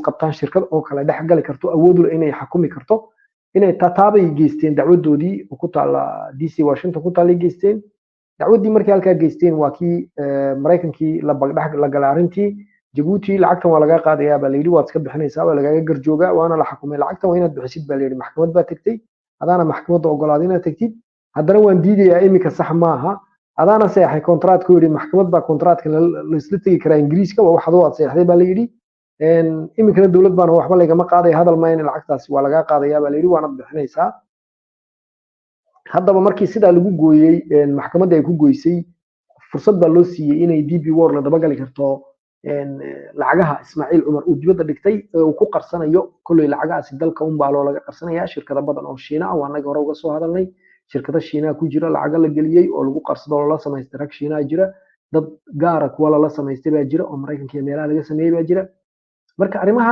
qabtaan shirkad oo kale dhex gali karto awood u leh inay xukumi karto inay taabay geysteen dacwadoodii oo ku taala DC Washington ku taala geysteen dacwadii markii halkaa geysteen waa kii Mareykankii la galay arrintii Djibouti lacagtan waa laga qaadayaa baa la yiri waad iska bixinaysaa waa lagaaga garjoogaa waana la xukumay lacagtan waa inaad bixisid baa la yiri maxkamad baa tagtay hadaana maxkamadda ogolaaday inaad tagtid haddana waan diidayaa imika sax maaha hadaana saxay contract ku yiri maxkamad baa contractka la isla tagi karaa Ingiriiska waa wax aad saxday baa la yiri imika dawlad baan waxba laga ma qaaday hadal ma in lacagtaas waa laga qaadayaa baa la yiri waana bixinaysaa haddaba markii sida lagu gooyay maxkamadda ay ku gooysay fursad baa loo siiyay inay DP World la daba gali karto lacagaha Ismaaciil Cumar uu dibadda dhigtay oo ku qarsanayo kulay lacagahaas dalka baa loo laga qarsanaya shirkado badan oo Shiina ah waana hore uga soo hadalnay shirkada Shiina ku jira lacag la galiyay oo lagu qarsado la sameystay rag Shiina jira dad gaar ah kuwa la sameystay baa jira oo Mareykanka meelaha laga sameeyay baa jira marka arrimaha